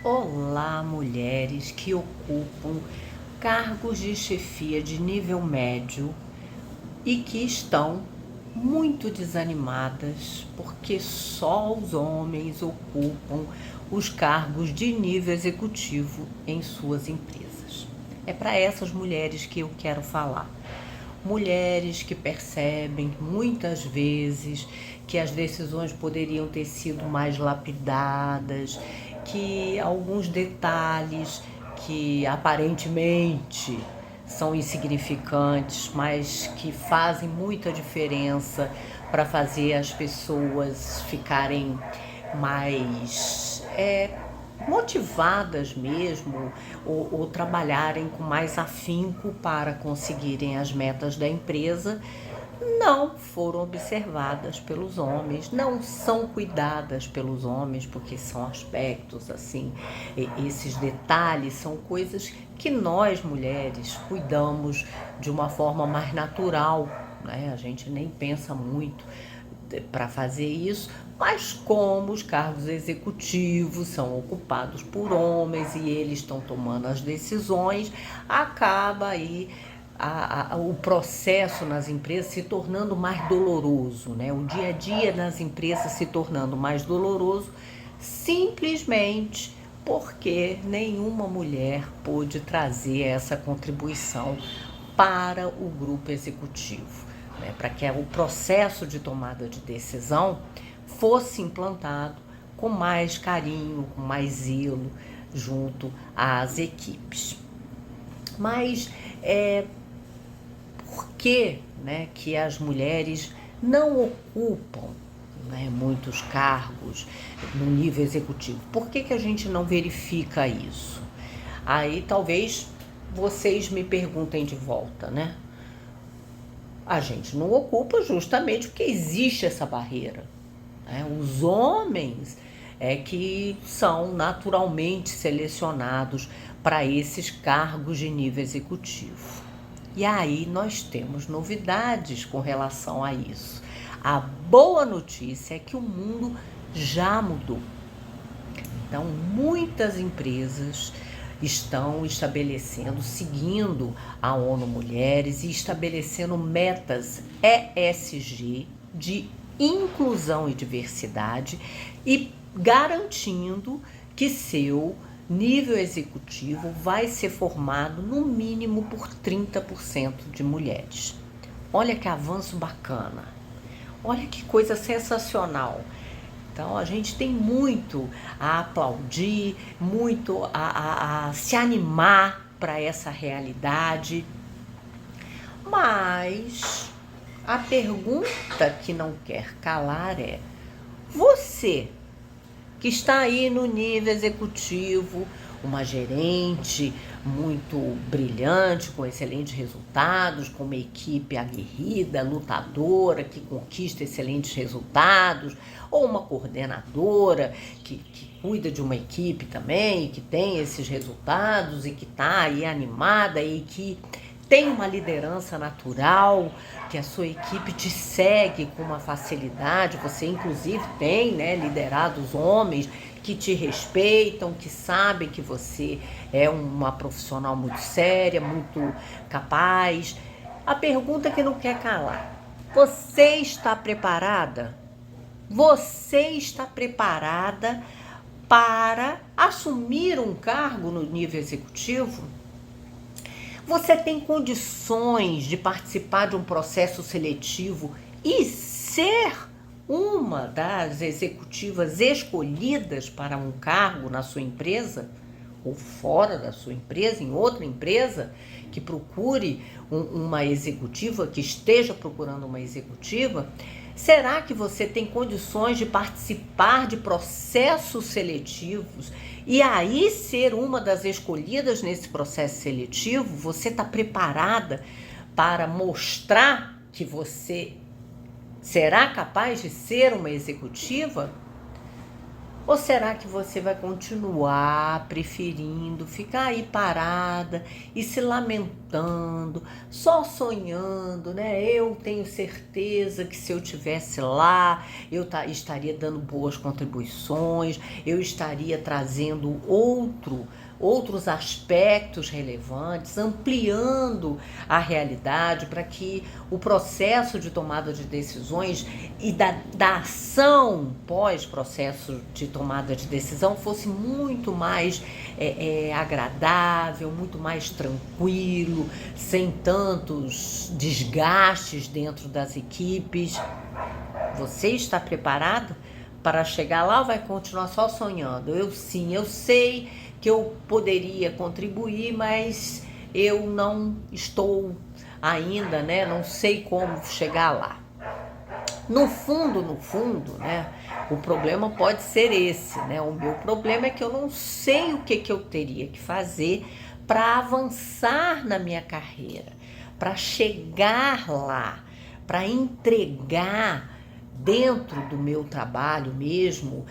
Olá, mulheres que ocupam cargos de chefia de nível médio e que estão muito desanimadas porque só os homens ocupam os cargos de nível executivo em suas empresas. É para essas mulheres que eu quero falar. Mulheres que percebem muitas vezes que as decisões poderiam ter sido mais lapidadas, que alguns detalhes que aparentemente são insignificantes, mas que fazem muita diferença para fazer as pessoas ficarem mais motivadas mesmo, ou trabalharem com mais afinco para conseguirem as metas da empresa, não foram observadas pelos homens, não são cuidadas pelos homens, porque são aspectos assim, esses detalhes são coisas que nós mulheres cuidamos de uma forma mais natural, né? A gente nem pensa muito para fazer isso, mas como os cargos executivos são ocupados por homens e eles estão tomando as decisões, acaba aí o processo nas empresas se tornando mais doloroso, né? O dia a dia nas empresas se tornando mais doloroso, simplesmente porque nenhuma mulher pôde trazer essa contribuição para o grupo executivo, né? Para que o processo de tomada de decisão fosse implantado com mais carinho, com mais zelo junto às equipes. Mas por que, né, que as mulheres não ocupam, né, muitos cargos no nível executivo? Por que a gente não verifica isso? Aí talvez vocês me perguntem de volta, né? A gente não ocupa justamente porque existe essa barreira, né? Os homens que são naturalmente selecionados para esses cargos de nível executivo. E aí nós temos novidades com relação a isso. A boa notícia é que o mundo já mudou. Então, muitas empresas estão estabelecendo, seguindo a ONU Mulheres e estabelecendo metas ESG de inclusão e diversidade e garantindo que seu nível executivo vai ser formado no mínimo por 30% de mulheres. Olha que avanço bacana. Olha que coisa sensacional. Então a gente tem muito a aplaudir, muito a se animar para essa realidade. Mas a pergunta que não quer calar é: você que está aí no nível executivo, uma gerente muito brilhante, com excelentes resultados, com uma equipe aguerrida, lutadora, que conquista excelentes resultados, ou uma coordenadora que cuida de uma equipe também, que tem esses resultados e que está aí animada e que tem uma liderança natural, que a sua equipe te segue com uma facilidade, você inclusive tem, né, liderados homens que te respeitam, que sabem que você é uma profissional muito séria, muito capaz. A pergunta que não quer calar: você está preparada? Você está preparada para assumir um cargo no nível executivo? Você tem condições de participar de um processo seletivo e ser uma das executivas escolhidas para um cargo na sua empresa? Ou fora da sua empresa, em outra empresa, que procure uma executiva, que esteja procurando uma executiva? Será que você tem condições de participar de processos seletivos e aí ser uma das escolhidas nesse processo seletivo? Você está preparada para mostrar que você será capaz de ser uma executiva? Ou será que você vai continuar preferindo ficar aí parada e se lamentando, só sonhando, né? Eu tenho certeza que se eu tivesse lá, eu estaria dando boas contribuições, eu estaria trazendo outros aspectos relevantes, ampliando a realidade para que o processo de tomada de decisões e da ação pós-processo de tomada de decisão fosse muito mais agradável, muito mais tranquilo, sem tantos desgastes dentro das equipes. Você está preparado para chegar lá ou vai continuar só sonhando? Eu sei que eu poderia contribuir, mas eu não estou ainda, né? Não sei como chegar lá. No fundo, né? O problema pode ser esse, né? O meu problema é que eu não sei o que eu teria que fazer para avançar na minha carreira, para chegar lá, para entregar dentro do meu trabalho mesmo,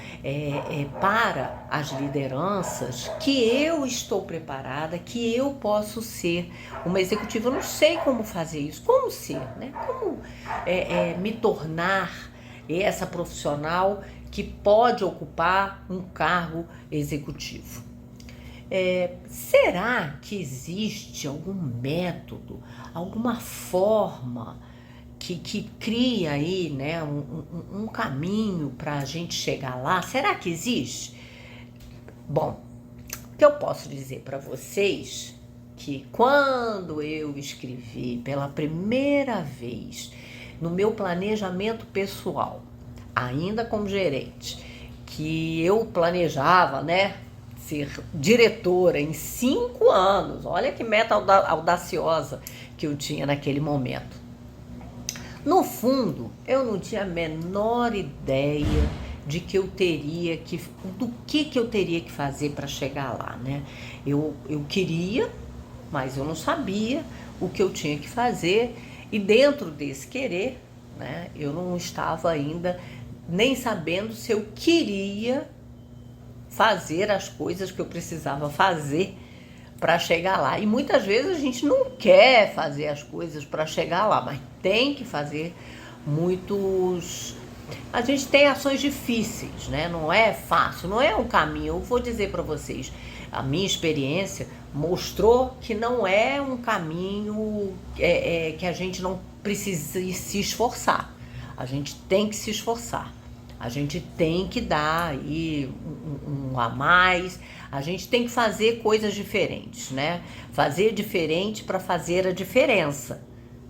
para as lideranças, que eu estou preparada, que eu posso ser uma executiva. Eu não sei como fazer isso, como ser, né? Como me tornar essa profissional que pode ocupar um cargo executivo. Será que existe algum método, alguma forma que cria aí, né, um caminho para a gente chegar lá? Será que existe? Bom, o que eu posso dizer para vocês que quando eu escrevi pela primeira vez no meu planejamento pessoal, ainda como gerente, que eu planejava, né, ser diretora em 5 anos, olha que meta audaciosa que eu tinha naquele momento. No fundo, eu não tinha a menor ideia de que eu teria do que eu teria que fazer para chegar lá, né? Eu queria, mas eu não sabia o que eu tinha que fazer, e dentro desse querer, né, eu não estava ainda nem sabendo se eu queria fazer as coisas que eu precisava fazer para chegar lá. E muitas vezes a gente não quer fazer as coisas para chegar lá, mas tem que fazer muitos... A gente tem ações difíceis, né? Não é fácil, não é um caminho. Eu vou dizer para vocês, a minha experiência mostrou que não é um caminho que a gente não precisa se esforçar. A gente tem que se esforçar. A gente tem que dar aí um a mais, a gente tem que fazer coisas diferentes, né? Fazer diferente para fazer a diferença.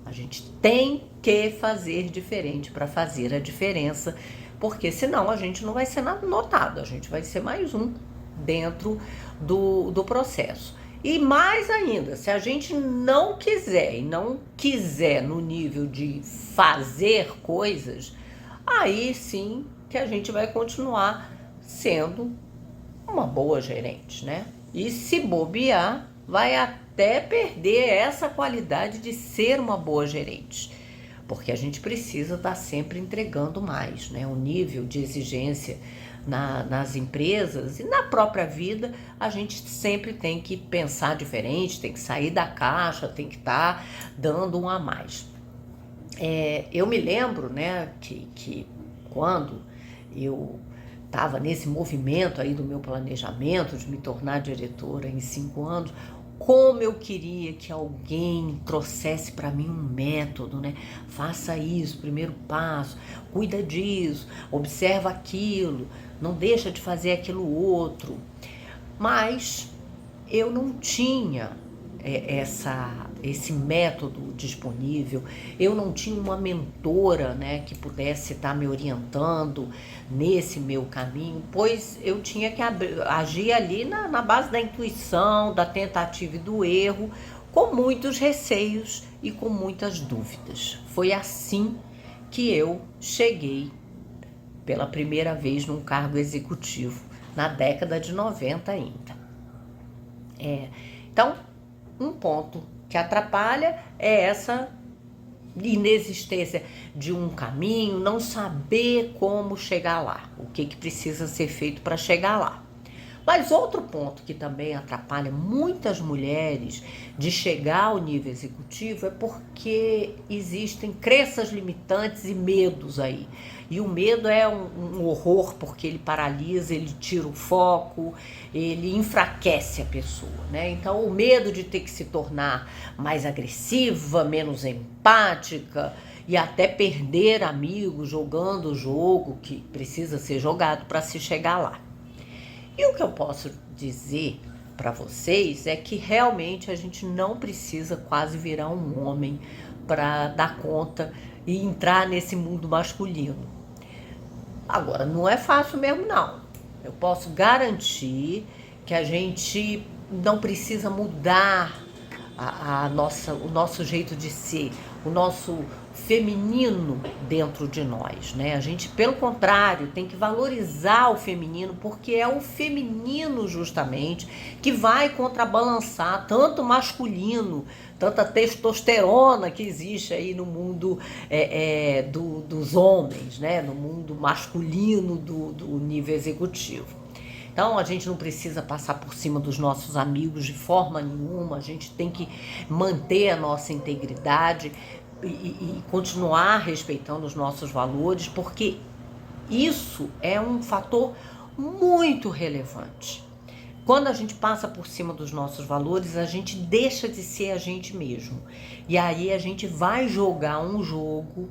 A gente tem que fazer diferente para fazer a diferença, porque senão a gente não vai ser notado, a gente vai ser mais um dentro do processo. E mais ainda, se a gente não quiser e não quiser no nível de fazer coisas, aí sim que a gente vai continuar sendo uma boa gerente, né? E se bobear, vai até perder essa qualidade de ser uma boa gerente, porque a gente precisa estar sempre entregando mais, né? O nível de exigência nas empresas e na própria vida, a gente sempre tem que pensar diferente, tem que sair da caixa, tem que estar dando um a mais. Eu me lembro, né, que quando eu estava nesse movimento aí do meu planejamento de me tornar diretora em 5 anos, como eu queria que alguém trouxesse para mim um método, né? Faça isso, primeiro passo, cuida disso, observa aquilo, não deixa de fazer aquilo outro. Mas eu não tinha esse método disponível, eu não tinha uma mentora, né, que pudesse estar me orientando nesse meu caminho, pois eu tinha que agir ali na base da intuição, da tentativa e do erro, com muitos receios e com muitas dúvidas. Foi assim que eu cheguei pela primeira vez num cargo executivo, na década de 90 ainda. Então, um ponto que atrapalha é essa inexistência de um caminho, não saber como chegar lá, o que precisa ser feito para chegar lá. Mas outro ponto que também atrapalha muitas mulheres de chegar ao nível executivo é porque existem crenças limitantes e medos aí. E o medo é um horror, porque ele paralisa, ele tira o foco, ele enfraquece a pessoa, né? Então o medo de ter que se tornar mais agressiva, menos empática e até perder amigos jogando o jogo que precisa ser jogado para se chegar lá. E o que eu posso dizer para vocês é que realmente a gente não precisa quase virar um homem para dar conta e entrar nesse mundo masculino. Agora, não é fácil mesmo, não. Eu posso garantir que a gente não precisa mudar o nosso jeito de ser, o nosso feminino dentro de nós, né? A gente, pelo contrário, tem que valorizar o feminino, porque é o feminino justamente que vai contrabalançar tanto o masculino, tanta testosterona que existe aí no mundo dos homens, né? No mundo masculino do nível executivo. Então a gente não precisa passar por cima dos nossos amigos de forma nenhuma, a gente tem que manter a nossa integridade e continuar respeitando os nossos valores, porque isso é um fator muito relevante. Quando a gente passa por cima dos nossos valores, a gente deixa de ser a gente mesmo. E aí a gente vai jogar um jogo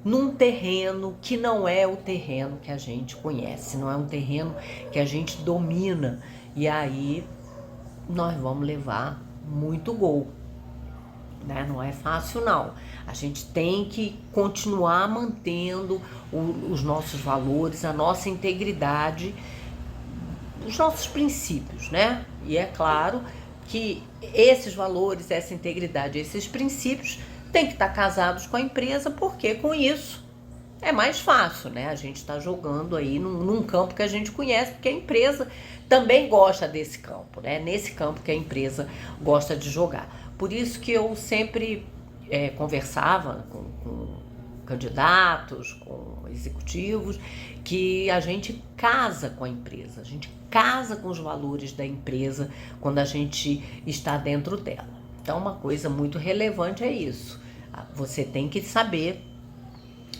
num terreno que não é o terreno que a gente conhece, não é um terreno que a gente domina. E aí nós vamos levar muito gol, né? Não é fácil, não. A gente tem que continuar mantendo os nossos valores, a nossa integridade, os nossos princípios, né? E é claro que esses valores, essa integridade, esses princípios têm que estar casados com a empresa, porque com isso é mais fácil, né? A gente está jogando aí num campo que a gente conhece, porque a empresa também gosta desse campo, né? Nesse campo que a empresa gosta de jogar. Por isso que eu sempre conversava com candidatos, com executivos, que a gente casa com a empresa, a gente casa com os valores da empresa quando a gente está dentro dela. Então, uma coisa muito relevante é isso. Você tem que saber,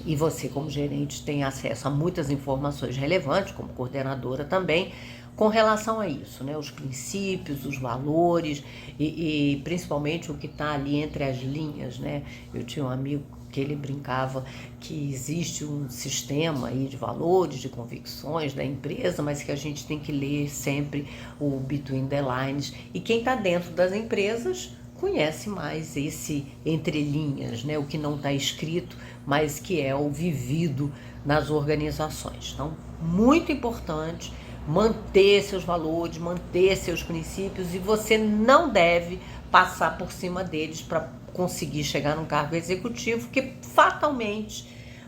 e você, como gerente, tem acesso a muitas informações relevantes, como coordenadora também, com relação a isso, né? Os princípios, os valores e principalmente o que está ali entre as linhas, né? Eu tinha um amigo que ele brincava que existe um sistema aí de valores, de convicções da empresa, mas que a gente tem que ler sempre o between the lines. E quem está dentro das empresas conhece mais esse entre linhas, né? O que não está escrito, mas que é o vivido nas organizações. Então, muito importante manter seus valores, manter seus princípios, e você não deve passar por cima deles para conseguir chegar num cargo executivo, porque fatalmente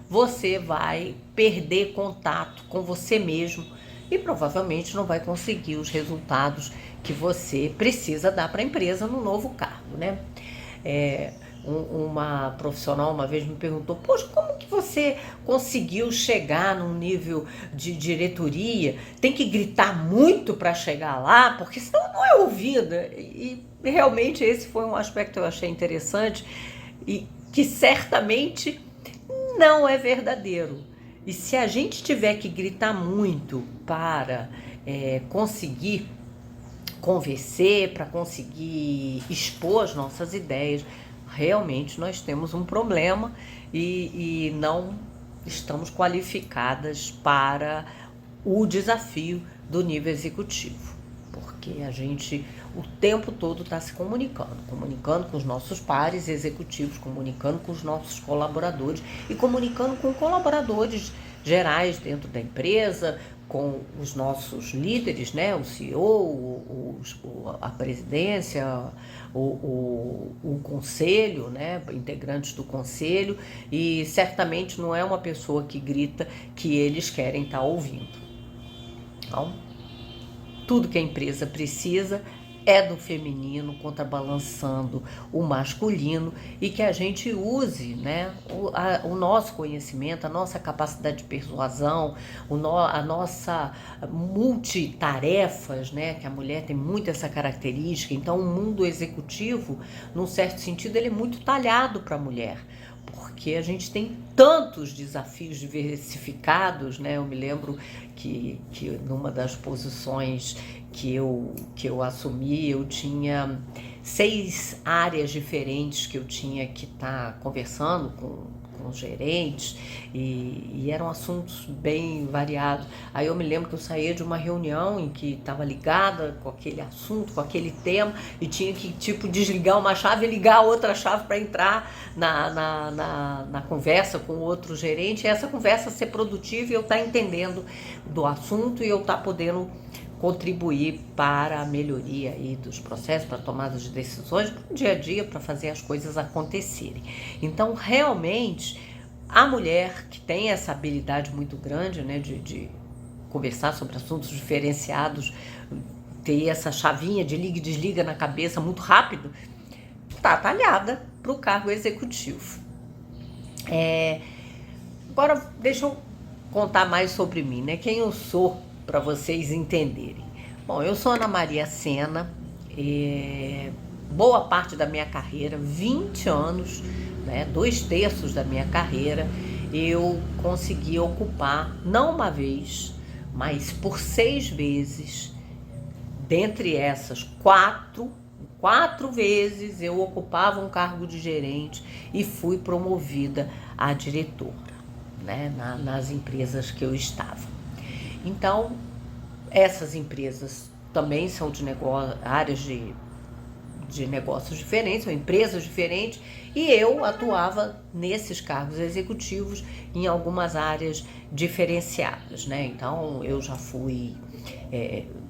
você vai perder contato com você mesmo e provavelmente não vai conseguir os resultados que você precisa dar para a empresa no novo cargo, né? Uma profissional uma vez me perguntou: poxa, como que você conseguiu chegar num nível de diretoria? Tem que gritar muito para chegar lá, porque senão não é ouvida. E realmente esse foi um aspecto que eu achei interessante e que certamente não é verdadeiro. E se a gente tiver que gritar muito para conseguir convencer, para conseguir expor as nossas ideias, realmente nós temos um problema e não estamos qualificadas para o desafio do nível executivo, porque a gente o tempo todo está se comunicando com os nossos pares executivos, comunicando com os nossos colaboradores e comunicando com colaboradores gerais dentro da empresa, com os nossos líderes, né? O CEO, a presidência, o conselho, né? Integrantes do conselho, e certamente não é uma pessoa que grita que eles querem estar ouvindo. Então, tudo que a empresa precisa é do feminino contrabalançando o masculino, e que a gente use, né, o nosso conhecimento, a nossa capacidade de persuasão, a nossa multitarefas, né, que a mulher tem muito essa característica. Então o mundo executivo, num certo sentido, ele é muito talhado para a mulher, porque a gente tem tantos desafios diversificados, né? Eu me lembro que numa das posições que eu assumi, eu tinha 6 áreas diferentes que eu tinha que estar conversando com os gerentes, e eram assuntos bem variados. Aí eu me lembro que eu saía de uma reunião em que estava ligada com aquele assunto, com aquele tema, e tinha que desligar uma chave e ligar a outra chave para entrar na conversa com o outro gerente, e essa conversa ser produtiva e eu estar entendendo do assunto e eu estar podendo contribuir para a melhoria aí dos processos, para a tomada de decisões, para o dia a dia, para fazer as coisas acontecerem. Então, realmente, a mulher que tem essa habilidade muito grande, né, de conversar sobre assuntos diferenciados, ter essa chavinha de liga e desliga na cabeça muito rápido, está talhada para o cargo executivo. Agora, deixa eu contar mais sobre mim, né? Quem eu sou, para vocês entenderem. Bom, eu sou Ana Maria Sena, boa parte da minha carreira, 20 anos, né, 2/3 da minha carreira, eu consegui ocupar, não uma vez, mas por 6 vezes, dentre essas 4 vezes eu ocupava um cargo de gerente e fui promovida a diretora, né, nas empresas que eu estava. Então, essas empresas também são de áreas de negócios diferentes, são empresas diferentes, e eu atuava nesses cargos executivos em algumas áreas diferenciadas, né? Então, eu já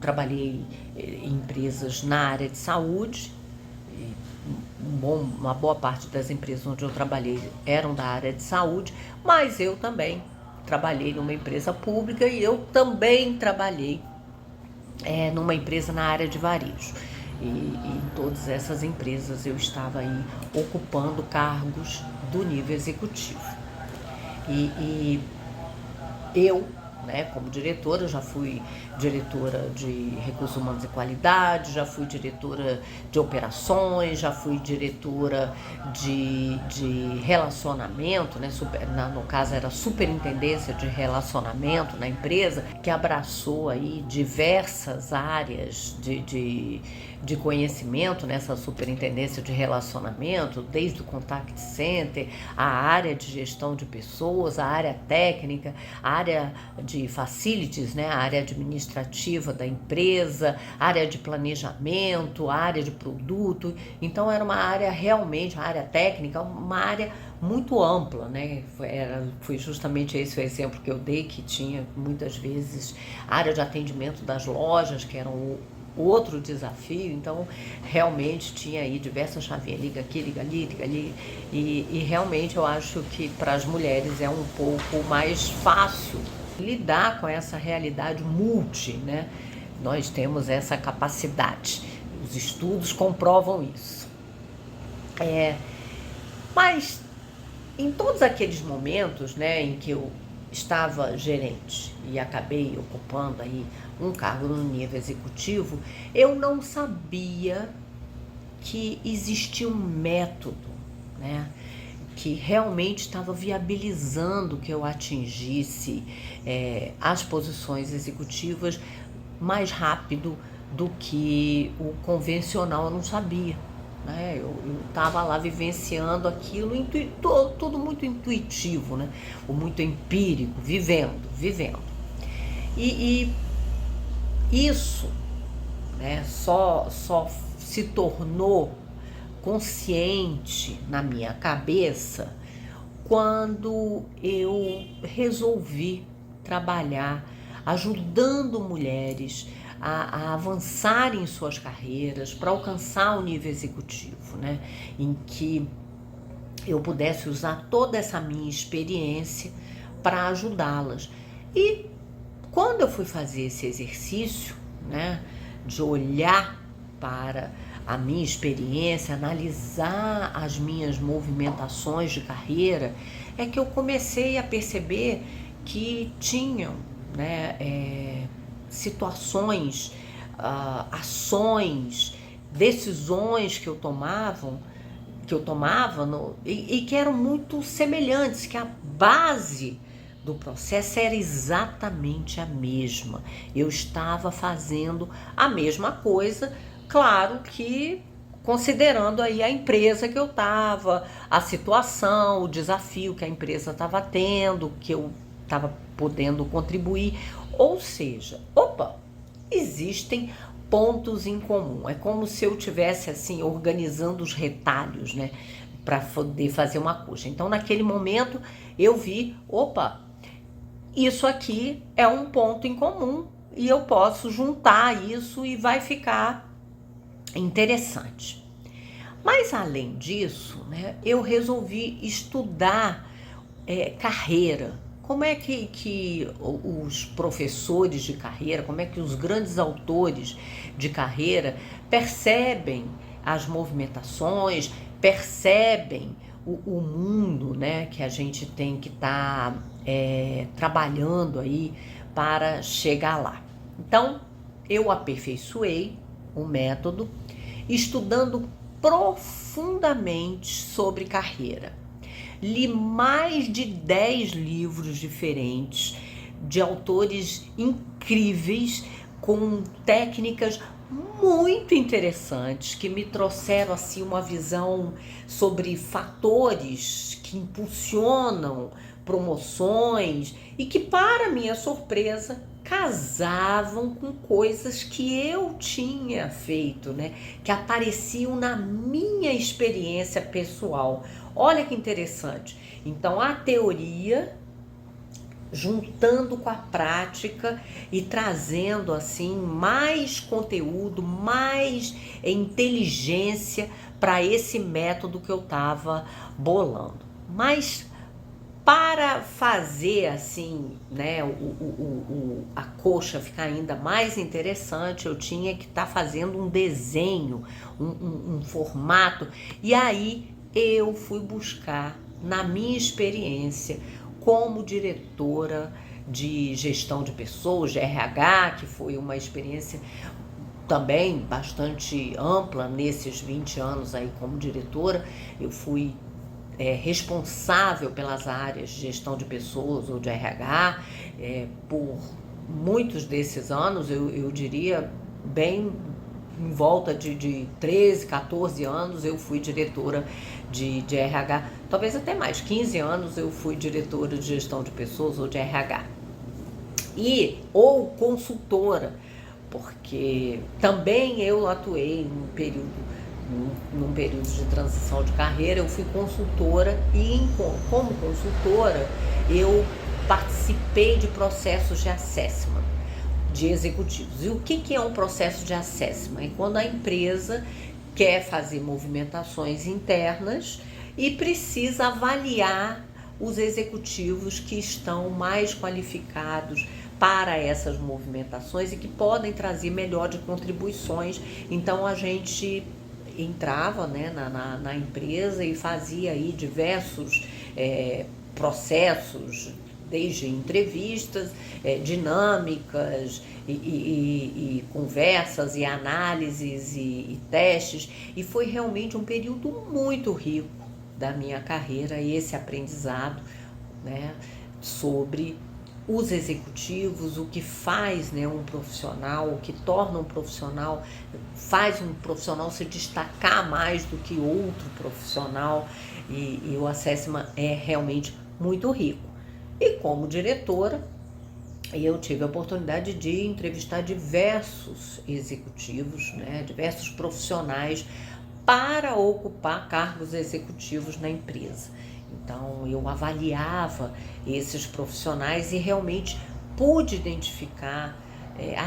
trabalhei em empresas na área de saúde, uma boa parte das empresas onde eu trabalhei eram da área de saúde, mas eu também trabalhei numa empresa pública e eu também trabalhei numa empresa na área de varejo. E em todas essas empresas eu estava aí ocupando cargos do nível executivo. E eu, né, como diretora, já fui diretora de recursos humanos e qualidade, já fui diretora de operações, já fui diretora de relacionamento, né, no caso era superintendência de relacionamento na empresa, que abraçou aí diversas áreas de conhecimento nessa superintendência de relacionamento, desde o contact center, a área de gestão de pessoas, a área técnica, a área de facilities, né, a área administrativa da empresa, a área de planejamento, a área de produto. Então era uma área realmente, a área técnica, uma área muito ampla, né? Foi justamente esse o exemplo que eu dei, que tinha muitas vezes a área de atendimento das lojas, que eram outro desafio. Então realmente tinha aí diversas chavinhas, liga aqui, liga ali, liga ali, e realmente eu acho que para as mulheres é um pouco mais fácil lidar com essa realidade multi, né? Nós temos essa capacidade, os estudos comprovam isso. Mas em todos aqueles momentos, né, em que eu estava gerente e acabei ocupando aí um cargo no nível executivo, eu não sabia que existia um método, né, que realmente estava viabilizando que eu atingisse as posições executivas mais rápido do que o convencional. Eu não sabia, né? Eu estava lá vivenciando aquilo, tudo muito intuitivo, né? Ou muito empírico, vivendo. E isso, né, só se tornou consciente na minha cabeça quando eu resolvi trabalhar ajudando mulheres a avançarem em suas carreiras para alcançar o nível executivo, né? Em que eu pudesse usar toda essa minha experiência para ajudá-las. E quando eu fui fazer esse exercício, né, de olhar para a minha experiência, analisar as minhas movimentações de carreira, é que eu comecei a perceber que tinham, né, situações, ações, decisões que eu tomava e que eram muito semelhantes, que a base do processo era exatamente a mesma. Eu estava fazendo a mesma coisa, claro que considerando aí a empresa que eu estava, a situação, o desafio que a empresa estava tendo, que eu estava podendo contribuir. Ou seja, existem pontos em comum. É como se eu tivesse assim organizando os retalhos, né, para poder fazer uma coxa. Então, naquele momento, eu vi, isso aqui é um ponto em comum e eu posso juntar isso e vai ficar interessante. Mas além disso, né, eu resolvi estudar carreira. Como é que os professores de carreira, como é que os grandes autores de carreira percebem as movimentações, percebem o mundo, né, que a gente tem que estar trabalhando aí para chegar lá. Então, eu aperfeiçoei o método estudando profundamente sobre carreira. Li mais de 10 livros diferentes de autores incríveis com técnicas muito interessantes que me trouxeram assim uma visão sobre fatores que impulsionam promoções e que, para minha surpresa, casavam com coisas que eu tinha feito, né? Que apareciam na minha experiência pessoal. Olha que interessante. Então, a teoria juntando com a prática e trazendo assim mais conteúdo, mais inteligência para esse método que eu estava bolando. Mas para fazer assim, né, a coxa ficar ainda mais interessante, eu tinha que estar fazendo um desenho, um formato. E aí eu fui buscar, na minha experiência como diretora de gestão de pessoas, de RH, que foi uma experiência também bastante ampla nesses 20 anos aí como diretora. Eu fui responsável pelas áreas de gestão de pessoas ou de RH por muitos desses anos, eu diria bem em volta de 13, 14 anos eu fui diretora de RH, talvez até mais, 15 anos eu fui diretora de gestão de pessoas ou de RH. Ou consultora, porque também eu atuei num período de transição de carreira, eu fui consultora e como consultora eu participei de processos de assessment de executivos. E o que é um processo de assessment? É quando a empresa quer fazer movimentações internas e precisa avaliar os executivos que estão mais qualificados para essas movimentações e que podem trazer melhor de contribuições. Então a gente entrava, né, na empresa e fazia aí diversos processos, desde entrevistas, dinâmicas e conversas e análises e testes, e foi realmente um período muito rico da minha carreira, esse aprendizado, né, sobre os executivos, o que faz, né, um profissional, o que torna um profissional, faz um profissional se destacar mais do que outro profissional, e o assessment é realmente muito rico. E como diretora, eu tive a oportunidade de entrevistar diversos executivos, né, diversos profissionais para ocupar cargos executivos na empresa. Então, eu avaliava esses profissionais e realmente pude identificar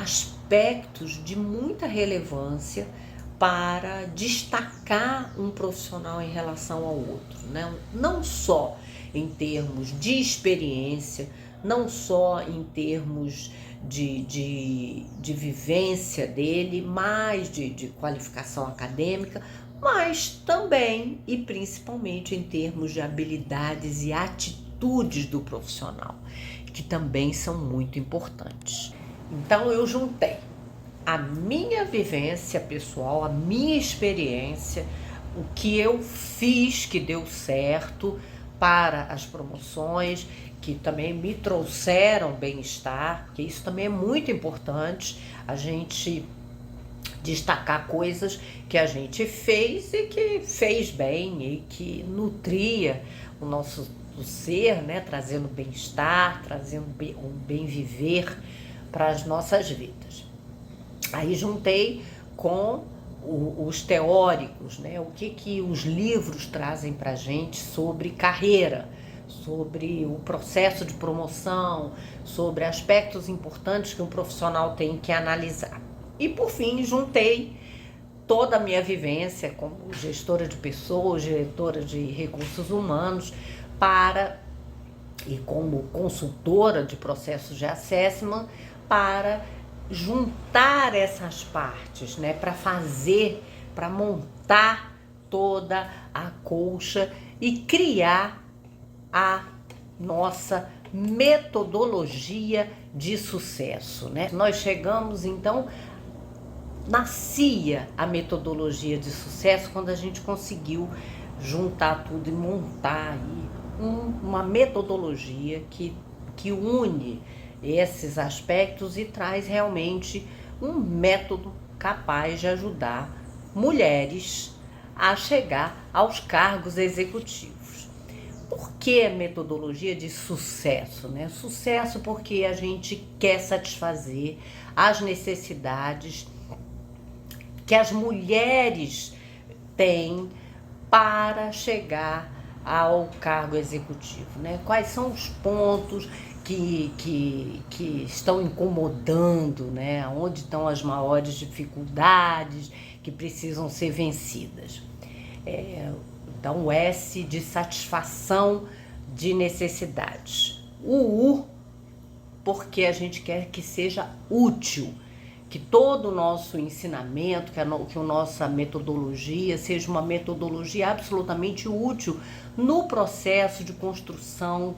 aspectos de muita relevância para destacar um profissional em relação ao outro, né? Não só em termos de experiência, não só em termos de vivência dele, mais de qualificação acadêmica, mas também e principalmente em termos de habilidades e atitudes do profissional, que também são muito importantes. Então eu juntei a minha vivência pessoal, a minha experiência, o que eu fiz que deu certo para as promoções, que também me trouxeram bem-estar, que isso também é muito importante, a gente destacar coisas que a gente fez e que fez bem e que nutria o nosso ser, né? Trazendo bem-estar, trazendo um bem viver para as nossas vidas. Aí juntei com os teóricos, né? O que os livros trazem para a gente sobre carreira, sobre o processo de promoção, sobre aspectos importantes que um profissional tem que analisar. E por fim, juntei toda a minha vivência como gestora de pessoas, diretora de recursos humanos, e como consultora de processos de assessment, para juntar essas partes, né, para montar toda a colcha e criar a nossa metodologia de sucesso, né? Nós chegamos, então, nascia a metodologia de sucesso quando a gente conseguiu juntar tudo e montar aí uma metodologia que une esses aspectos e traz realmente um método capaz de ajudar mulheres a chegar aos cargos executivos. Por que a metodologia de sucesso, né? Sucesso porque a gente quer satisfazer as necessidades que as mulheres têm para chegar ao cargo executivo, né? Quais são os pontos que estão incomodando, né? Onde estão as maiores dificuldades que precisam ser vencidas. Então, o S de satisfação de necessidades. O U, porque a gente quer que seja útil, que todo o nosso ensinamento, que a nossa metodologia seja uma metodologia absolutamente útil no processo de construção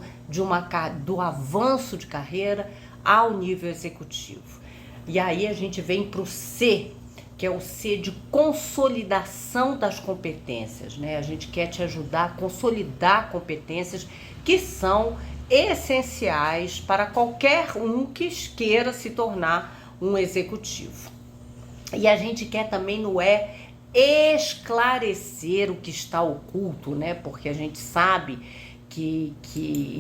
do avanço de carreira ao nível executivo. E aí a gente vem para o C, que é o C de consolidação das competências, né? A gente quer te ajudar a consolidar competências que são essenciais para qualquer um que queira se tornar um executivo. E a gente quer também no esclarecer o que está oculto, né? Porque a gente sabe que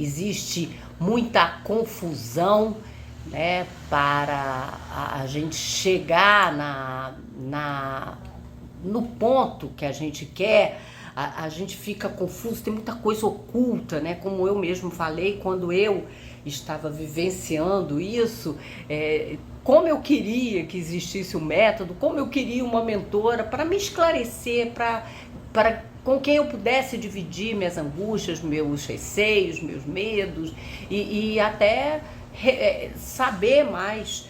existe muita confusão, né? Para a gente chegar no ponto que a gente quer, a gente fica confuso, tem muita coisa oculta, né? Como eu mesmo falei, quando eu estava vivenciando isso, como eu queria que existisse um método, como eu queria uma mentora para me esclarecer, com quem eu pudesse dividir minhas angústias, meus receios, meus medos e até saber mais,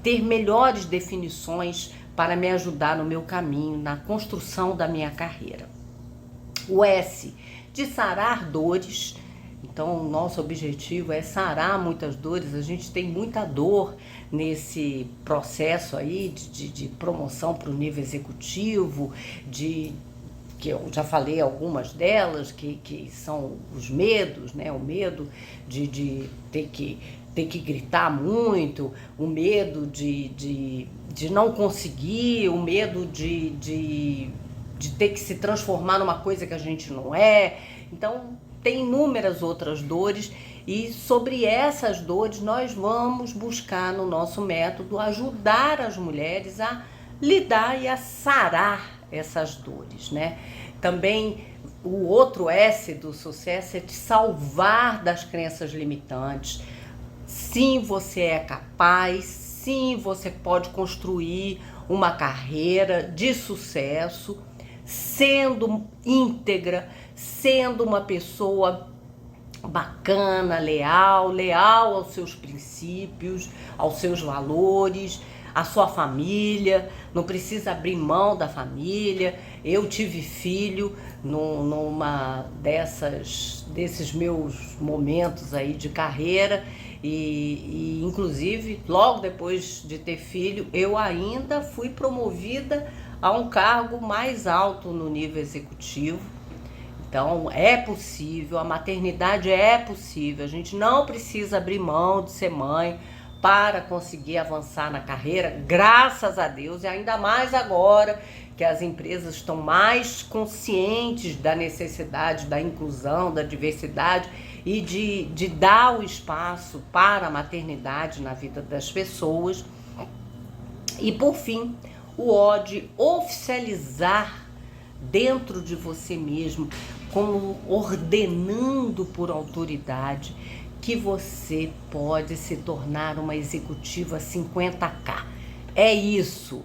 ter melhores definições para me ajudar no meu caminho, na construção da minha carreira. O S de sarar dores. Então, o nosso objetivo é sarar muitas dores. A gente tem muita dor nesse processo aí de promoção para o nível executivo, que eu já falei algumas delas, que são os medos, né? O medo de ter que gritar muito, o medo de não conseguir, o medo de ter que se transformar numa coisa que a gente não é. Então, tem inúmeras outras dores e sobre essas dores nós vamos buscar no nosso método ajudar as mulheres a lidar e a sarar essas dores, né? Também o outro S do sucesso é te salvar das crenças limitantes. Sim, você é capaz, sim, você pode construir uma carreira de sucesso, sendo íntegra, sendo uma pessoa bacana, leal aos seus princípios, aos seus valores, à sua família, não precisa abrir mão da família. Eu tive filho numa desses meus momentos aí de carreira e inclusive logo depois de ter filho eu ainda fui promovida a um cargo mais alto no nível executivo. Então é possível, a maternidade é possível, a gente não precisa abrir mão de ser mãe para conseguir avançar na carreira, graças a Deus, e ainda mais agora que as empresas estão mais conscientes da necessidade da inclusão, da diversidade e de dar o espaço para a maternidade na vida das pessoas. E por fim, o O de oficializar dentro de você mesmo, como ordenando por autoridade, que você pode se tornar uma executiva 50K. É isso,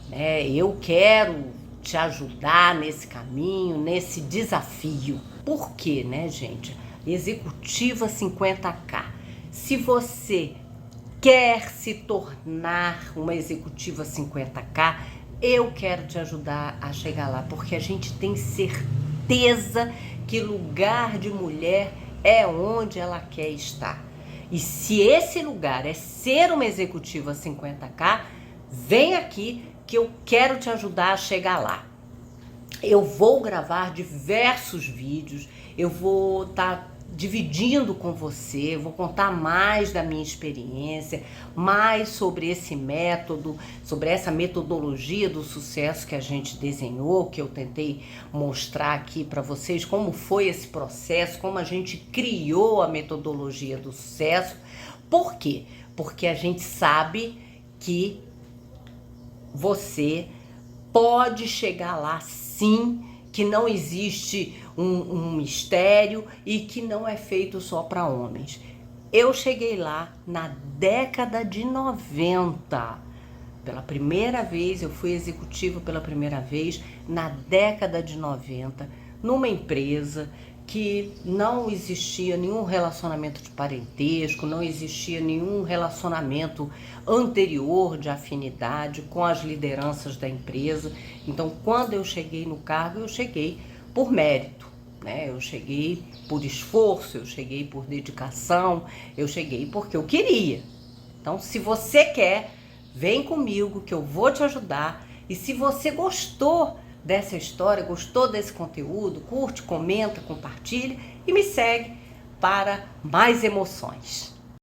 né? Eu quero te ajudar nesse caminho, nesse desafio. Por quê, né, gente? Executiva 50K. Se você quer se tornar uma executiva 50K, eu quero te ajudar a chegar lá, porque a gente tem certeza que lugar de mulher é onde ela quer estar. E se esse lugar é ser uma executiva 50K, vem aqui que eu quero te ajudar a chegar lá. Eu vou gravar diversos vídeos, eu vou estar dividindo com você, vou contar mais da minha experiência, mais sobre esse método, sobre essa metodologia do sucesso que a gente desenhou, que eu tentei mostrar aqui para vocês como foi esse processo, como a gente criou a metodologia do sucesso. Por quê? Porque a gente sabe que você pode chegar lá sim, que não existe um mistério e que não é feito só para homens. Eu cheguei lá na década de 90. Pela primeira vez, eu fui executiva pela primeira vez na década de 90, numa empresa que não existia nenhum relacionamento de parentesco, não existia nenhum relacionamento anterior de afinidade com as lideranças da empresa. Então, quando eu cheguei no cargo, eu cheguei por mérito, né? Eu cheguei por esforço, eu cheguei por dedicação, eu cheguei porque eu queria. Então, se você quer, vem comigo que eu vou te ajudar. E se você gostou dessa história, gostou desse conteúdo, curte, comenta, compartilha e me segue para mais emoções.